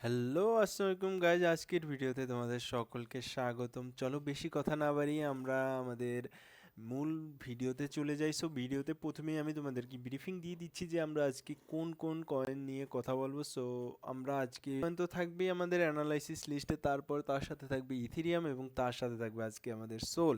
Hello, আসসালামু আলাইকুম guys. আজকের ভিডিওতে তোমাদের সকলকে স্বাগতম। চলো বেশি কথা না বাড়িয়ে আমরা আমাদের মূল ভিডিওতে চলে যাই। সো ভিডিওতে প্রথমেই আমি তোমাদেরকে ব্রিফিং দিয়ে দিচ্ছি যে আমরা আজকে কোন কোন কয়েন নিয়ে কথা বলবো। সো আমরা আজকে কয়েন তো থাকবেই আমাদের অ্যানালাইসিস লিস্টে, তারপর তার সাথে থাকবে ইথিরিয়াম এবং তার সাথে থাকবে আজকে আমাদের সোল।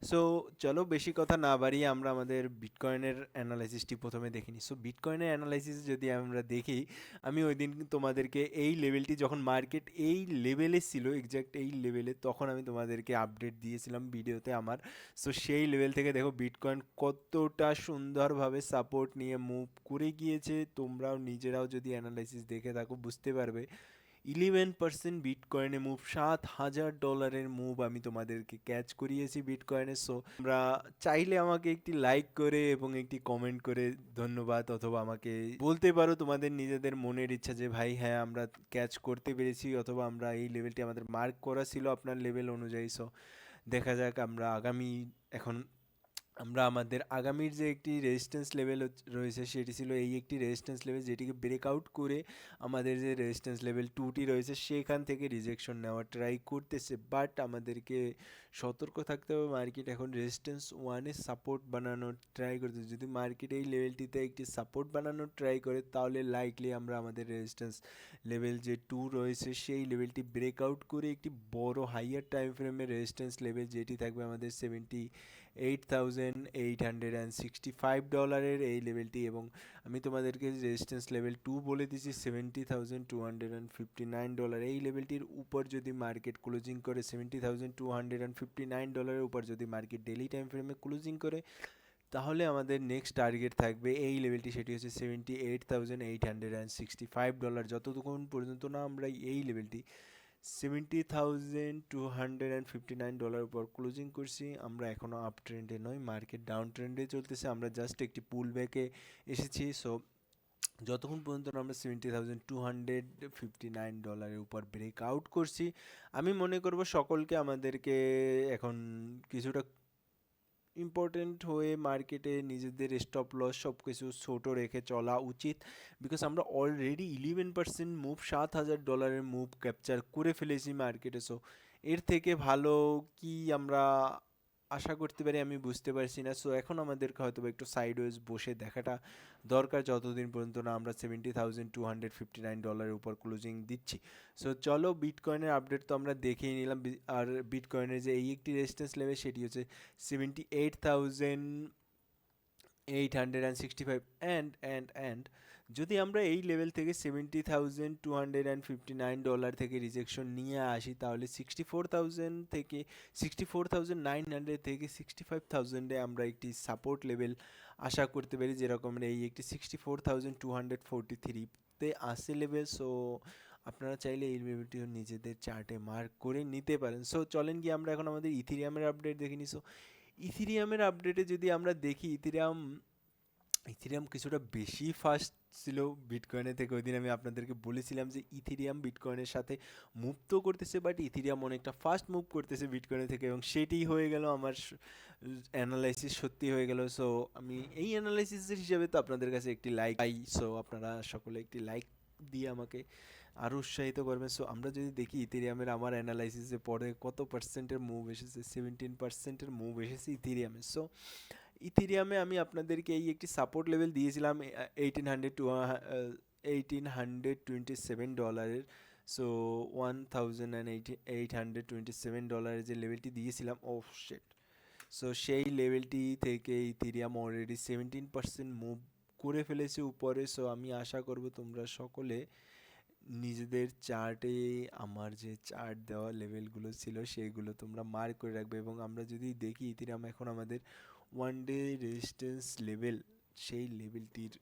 সো চলো বেশি কথা না বাড়িয়ে আমরা আমাদের বিটকয়েনের অ্যানালাইসিসটি প্রথমে দেখে নিই। সো বিটকয়েনের অ্যানালাইসিস যদি আমরা দেখি, আমি ওই দিন তোমাদেরকে এই লেভেলটি যখন মার্কেট এই লেভেলে ছিল, এক্স্যাক্ট এই লেভেলে, তখন আমি তোমাদেরকে আপডেট দিয়েছিলাম ভিডিওতে আমার। সো সেই লেভেল থেকে দেখো বিটকয়েন কতটা সুন্দরভাবে সাপোর্ট নিয়ে মুভ করে গিয়েছে। তোমরাও নিজেরাও যদি অ্যানালাইসিস দেখে থাকো বুঝতে পারবে। 11% বিটকয়েনে মুভ, $7,000 মুভ আমি তোমাদেরকে ক্যাচ করিয়েছি বিটকয়েনে। সো তোমরা চাইলে আমাকে একটি লাইক করে এবং একটি কমেন্ট করে ধন্যবাদ, অথবা আমাকে বলতে পারো তোমাদের নিজেদের মনের ইচ্ছা যে ভাই হ্যাঁ আমরা ক্যাচ করতে পেরেছি, অথবা আমরা এই লেভেলটি আমাদের মার্ক করা ছিল আপনার লেভেল অনুযায়ী। সো দেখা যাক আমরা আগামী এখন আমরা আমাদের আগামীর যে একটি রেজিস্ট্যান্স লেভেল রয়েছে সেটি ছিল এই একটি রেজিস্ট্যান্স লেভেল, যেটিকে ব্রেকআউট করে আমাদের যে রেজিস্ট্যান্স লেভেল 2টি রয়েছে সেখান থেকে রিজেকশন নেওয়ার ট্রাই করতেছে। বাট আমাদেরকে সতর্ক থাকতে হবে, মার্কেট এখন রেজিস্ট্যান্স 1-এ সাপোর্ট বানানোর ট্রাই করতেছে। যদি মার্কেট এই লেভেলটিতে একটি সাপোর্ট বানানোর ট্রাই করে তাহলে লাইকলি আমরা আমাদের রেজিস্ট্যান্স লেভেল যে 2 রয়েছে সেই লেভেলটি ব্রেকআউট করে একটি বড় হাইয়ার টাইম ফ্রেমের রেজিস্ট্যান্স লেভেল, যেটি থাকবে আমাদের $78,865 এই লেভেলটি। এবং আমি তোমাদেরকে রেজিস্ট্যান্স লেভেল 2 বলে দিচ্ছি $70,259। এই লেভেলটির উপর যদি মার্কেট ক্লোজিং করে, $70,259 উপর যদি মার্কেট ডেলি টাইম ফ্রেমে ক্লোজিং করে, তাহলে আমাদের নেক্সট টার্গেট থাকবে এই লেভেলটি, সেটি হচ্ছে $78,865। যতক্ষণ পর্যন্ত না আমরা এই লেভেলটি $70,259 উপর ক্লোজিং করছি, আমরা এখনও আপ ট্রেন্ডে নয়, মার্কেট ডাউন ট্রেন্ডে চলতেছে। আমরা জাস্ট একটি পুল ব্যাকে এসেছি। সো যতক্ষণ পর্যন্ত না আমরা $70,259 উপর ব্রেক আউট করছি, আমি মনে করব সকলকে আমাদেরকে এখন কিছুটা ইম্পর্টেন্ট হয়ে মার্কেটে নিজেদের স্টপ লস সব কিছু ছোটো রেখে চলা উচিত। বিকজ আমরা অলরেডি 11% মুভ, $7,000 মুভ ক্যাপচার করে ফেলেছি মার্কেটে। সো এর থেকে ভালো কি আমরা আশা করতে পারি আমি বুঝতে পারছি না। সো এখন আমাদেরকে হয়তো একটু সাইডওয়েজ বসে দেখাটা দরকার, যতদিন পর্যন্ত না আমরা $70,259 উপর ক্লোজিং দিচ্ছি। সো চলো বিটকয়েনের আপডেট তো আমরা দেখেই নিলাম। আর বিটকয়েনের যে এই একটি রেজিস্ট্যান্স লেভেল সেটি হচ্ছে 78,865। অ্যান্ড যদি আমরা এই লেভেল থেকে $70,259 থেকে রিজেকশন নিয়ে আসি, তাহলে 64,900 থেকে 65,000-এ আমরা একটি সাপোর্ট লেভেল আশা করতে পারি, যেরকম এই একটি 64,243-তে আসে লেভেল। সো আপনারা চাইলে এই লেভেলটিও নিজেদের চার্টে মার্ক করে নিতে পারেন। সো চলেন গিয়ে আমরা এখন আমাদের ইথিরিয়ামের আপডেট দেখে নিই। সো ইথিরিয়ামের আপডেটে যদি আমরা দেখি, ইথিরিয়াম ইথিরিয়াম কিছুটা বেশি ফাস্ট ছিল বিটকয়েনের থেকে। ওই দিন আমি আপনাদেরকে বলেছিলাম যে ইথিরিয়াম বিটকয়েনের সাথে মুভ তো করতেছে, বাট ইথিরিয়াম অনেকটা ফাস্ট মুভ করতেছে বিটকয়েনের থেকে, এবং সেটিই হয়ে গেল আমার অ্যানালাইসিস সত্যি হয়ে গেল। সো আমি এই অ্যানালাইসিসের হিসাবে তো আপনাদের কাছে একটি লাইক পাই। সো আপনারা সকলে একটি লাইক দিয়ে আমাকে আরও উৎসাহিত করবেন। সো আমরা যদি দেখি ইথিরিয়ামের আমার অ্যানালাইসিসে পরে কত পার্সেন্টের মুভ এসেছে, 17%-এর মুভ এসেছে ইথিরিয়ামে। সো ইথেরিয়ামে আমি আপনাদেরকে এই একটি সাপোর্ট লেভেল দিয়েছিলাম 1827 ডলারের। সো $1,827 যে লেভেলটি দিয়েছিলাম, ও শিট। সো সেই লেভেলটি থেকে ইথেরিয়াম অলরেডি 17% মুভ করে ফেলেছে উপরে। সো আমি আশা করব তোমরা সকলে নিজেদের চার্টে আমার যে চার্ট দেওয়া লেভেলগুলো ছিল সেইগুলো তোমরা মার্ক করে রাখবে। এবং আমরা যদি দেখি ইথেরিয়াম এখন আমাদের ওয়ান ডে রেজিস্ট্যান্স লেভেল, সেই লেভেলটির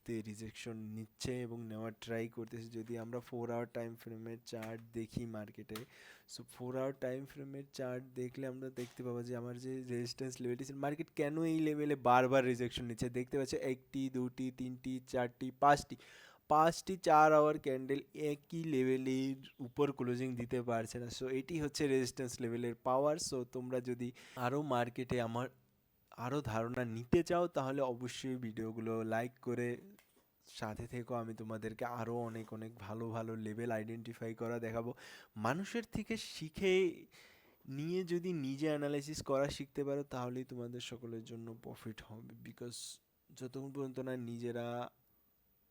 তে রিজেকশন নিচ্ছে এবং নেওয়ার ট্রাই করতেছে। যদি আমরা 4 আওয়ার টাইম ফ্রেমের চার্ট দেখি মার্কেটে, সো 4 আওয়ার টাইম ফ্রেমের চার্ট দেখলে আমরা দেখতে পাবো যে আমার যে রেজিস্ট্যান্স লেভেলটি, মার্কেট কেন এই লেভেলে বারবার রিজেকশন নিচ্ছে দেখতে পাচ্ছি। একটি, দুটি, তিনটি, চারটি, পাঁচটি 4 আওয়ার ক্যান্ডেল একই লেভেলের উপর ক্লোজিং দিতে পারছে না। সো এটি হচ্ছে রেজিস্ট্যান্স লেভেলের পাওয়ার। সো তোমরা যদি আরও মার্কেটে আরও ধারণা নিতে চাও তাহলে অবশ্যই ভিডিওগুলো লাইক করে সাথে থেকেও, আমি তোমাদেরকে আরও অনেক অনেক ভালো ভালো লেভেল আইডেন্টিফাই করা দেখাবো। মানুষের থেকে শিখে নিয়ে যদি নিজে অ্যানালাইসিস করা শিখতে পারো তাহলেই তোমাদের সকলের জন্য প্রফিট হবে। বিকজ যতক্ষণ পর্যন্ত না নিজেরা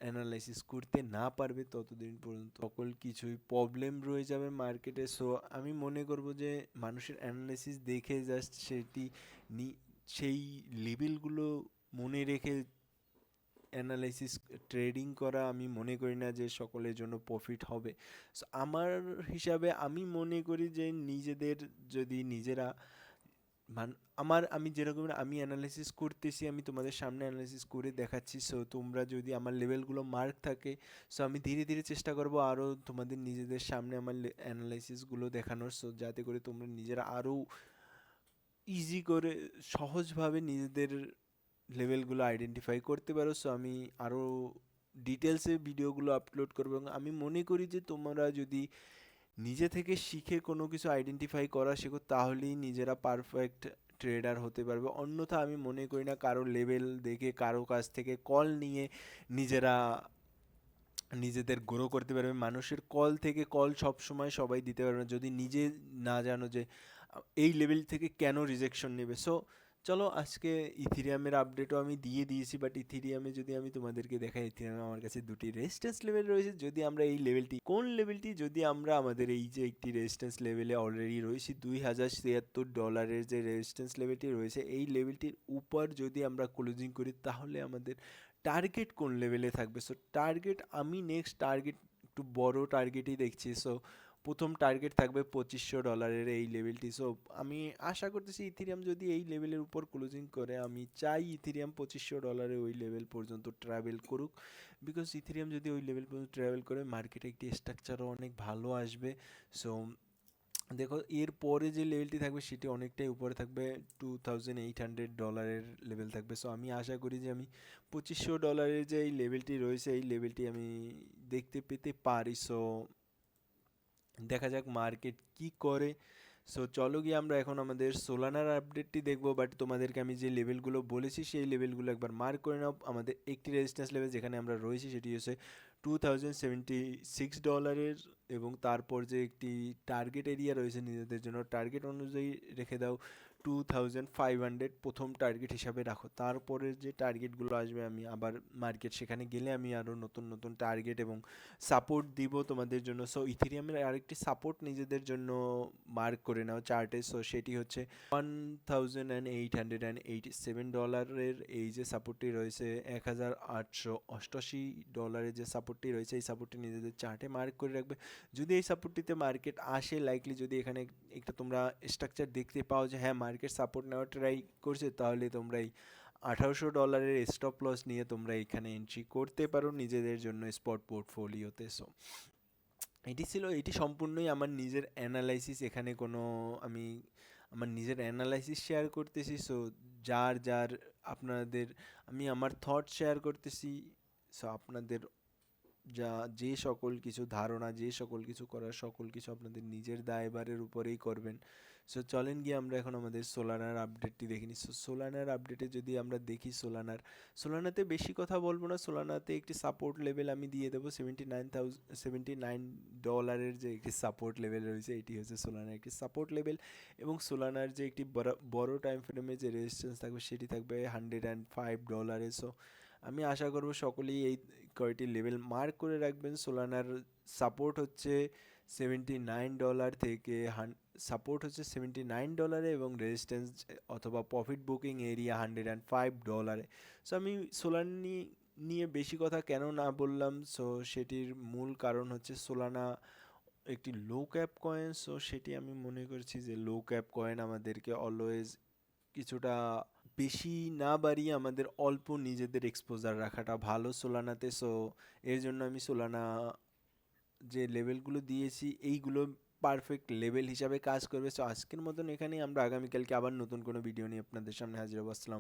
অ্যানালাইসিস করতে না পারবে ততদিন পর্যন্ত সকল কিছুই প্রবলেম রয়ে যাবে মার্কেটে। সো আমি মনে করব যে মানুষের অ্যানালাইসিস দেখে জাস্ট সেই লেভেলগুলো মনে রেখে অ্যানালাইসিস ট্রেডিং করা আমি মনে করি না যে সকলের জন্য প্রফিট হবে। সো আমার হিসাবে আমি মনে করি যে নিজেদের যদি নিজেরা মান আমি যেরকম আমি অ্যানালাইসিস করতেছি, আমি তোমাদের সামনে অ্যানালাইসিস করে দেখাচ্ছি। সো তোমরা যদি আমার লেভেলগুলো মার্ক থাকে, সো আমি ধীরে ধীরে চেষ্টা করব আরও তোমাদের নিজেদের সামনে আমার অ্যানালাইসিসগুলো দেখানোর, সো যাতে করে তোমরা নিজেরা আরও ইজি করে সহজভাবে নিজেদের লেভেলগুলো আইডেন্টিফাই করতে পারো। সো আমি আরও ডিটেলসে ভিডিওগুলো আপলোড করবো এবং আমি মনে করি যে তোমরা যদি নিজে থেকে শিখে কোনো কিছু আইডেন্টিফাই করা শেখো তাহলেই নিজেরা পারফেক্ট ট্রেডার হতে পারবে। অন্যথা আমি মনে করি না কারো লেভেল দেখে কারো কাছ থেকে কল নিয়ে নিজেরা নিজেদের গ্রো করতে পারবে। মানুষের কল থেকে কল সব সময় সবাই দিতে পারবে না যদি নিজে না জানো যে এই লেভেল থেকে কেন রিজেকশন নেবে। সো চলো, আজকে ইথিরিয়ামের আপডেটও আমি দিয়ে দিয়েছি, বাট ইথিরিয়ামে যদি আমি তোমাদেরকে দেখাই, ইথিরিয়ামে আমার কাছে দুটি রেজিস্ট্যান্স লেভেল রয়েছে। যদি আমরা এই লেভেলটি, কোন লেভেলটি, যদি আমরা আমাদের এই যে একটি রেজিস্ট্যান্স লেভেলে অলরেডি রয়েছি $2076 যে রেজিস্ট্যান্স লেভেলটি রয়েছে, এই লেভেলটির উপর যদি আমরা ক্লোজিং করি তাহলে আমাদের টার্গেট কোন লেভেলে থাকবে। সো টার্গেট, আমি নেক্সট টার্গেট একটু বড় টার্গেটই দেখছি। সো প্রথম টার্গেট থাকবে $2500 এই লেভেলটি। সো আমি আশা করতেছি ইথিরিয়াম যদি এই লেভেলের উপর ক্লোজিং করে, আমি চাই ইথিরিয়াম $2500 ওই লেভেল পর্যন্ত ট্রাভেল করুক। বিকজ ইথিরিয়াম যদি ওই লেভেল পর্যন্ত ট্রাভেল করে মার্কেটে একটি স্ট্রাকচারও অনেক ভালো আসবে। সো দেখো, এর পরে যে লেভেলটি থাকবে সেটি অনেকটাই উপরে থাকবে, $2800 লেভেল থাকবে। সো আমি আশা করি যে আমি $2500 যে এই লেভেলটি রয়েছে এই লেভেলটি আমি দেখতে পেতে পারি। সো দেখা যাক মার্কেট কি করে। সো চলো গিয়ে আমরা এখন আমাদের সোলানার আপডেটটি দেখবো। বাট তোমাদেরকে আমি যে লেভেলগুলো বলেছি সেই লেভেলগুলো একবার মার্ক করে নাও। আমাদের একটি রেজিস্ট্যান্স লেভেল যেখানে আমরা রয়েছি সেটি হচ্ছে $2076 এবং তারপর যে একটি টার্গেট এরিয়া রয়েছে নিজেদের জন্য, টার্গেট অনুযায়ী রেখে দাও 2500 প্রথম টার্গেট হিসাবে রাখো। তারপরের যে টার্গেটগুলো আসবে আমি আবার মার্কেট সেখানে গেলে আমি আরও নতুন নতুন টার্গেট এবং সাপোর্ট দিব তোমাদের জন্য। সো ইথেরিয়ামের আরেকটি সাপোর্ট নিজেদের জন্য মার্ক করে নাও চার্টে। সো সেটি হচ্ছে $1887 এই যে সাপোর্টটি রয়েছে, $1888 যে সাপোর্টটি রয়েছে, এই সাপোর্টটি নিজেদের চার্টে মার্ক করে রাখবে। যদি এই সাপোর্টটিতে মার্কেট আসে, লাইকলি যদি এখানে একটা তোমরা স্ট্রাকচার দেখতে পাও যে হ্যাঁ মার্কেট সাপোর্ট নেওয়ার ট্রাই করছে, তাহলে তোমরা এই $1800 স্টপ লস নিয়ে তোমরা এখানে এন্ট্রি করতে পারো নিজেদের জন্য স্পট পোর্টফোলিওতে। সো এটি সম্পূর্ণই আমার নিজের অ্যানালাইসিস, এখানে কোনো আমি আমার নিজের অ্যানালাইসিস শেয়ার করতেছি। সো যার যার আপনাদের আমি আমার থট শেয়ার করতেছি। সো আপনাদের যে সকল কিছু ধারণা, যে সকল কিছু করার, সকল কিছু আপনাদের নিজের দায়ভারের উপরেই করবেন। সো চলেন গিয়ে আমরা এখন আমাদের সোলানার আপডেটটি দেখে নিই। সো সোলানার আপডেটে যদি আমরা দেখি, সোলানাতে বেশি কথা বলবো না। সোলানাতে একটি সাপোর্ট লেভেল আমি দিয়ে দেবো $79 যে একটি সাপোর্ট লেভেল রয়েছে, এটি হচ্ছে সোলানার একটি সাপোর্ট লেভেল। এবং সোলানার যে একটি বড় টাইম ফ্রেমে যে রেজিস্ট্যান্স থাকবে সেটি থাকবে $105। সো আমি আশা করব সকলেই এই কয়টি লেভেল মার্ক করে রাখবেন। সোলানার সাপোর্ট হচ্ছে $79 থেকে সাপোর্ট হচ্ছে $79 এবং রেজিস্ট্যান্স অথবা প্রফিট বুকিং এরিয়া $105। সো আমি সোলানা নিয়ে বেশি কথা কেন না বললাম, সো সেটির মূল কারণ হচ্ছে সোলানা একটি লো ক্যাপ কয়েন। সো সেটি আমি মনে করছি যে লো ক্যাপ কয়েন আমাদেরকে অলওয়েজ কিছুটা বেশি না বাড়িয়ে আমাদের অল্প নিজেদের এক্সপোজার রাখাটা ভালো সোলানাতে। সো এর জন্য আমি সোলানা যে লেভেলগুলো দিয়েছি এইগুলো পারফেক্ট লেভেল হিসাবে কাজ করবে। সো আজকের মতন এখানেই, আমরা আগামীকালকে আবার নতুন কোনো ভিডিও নিয়ে আপনাদের সামনে হাজির হবো। আসসালাম।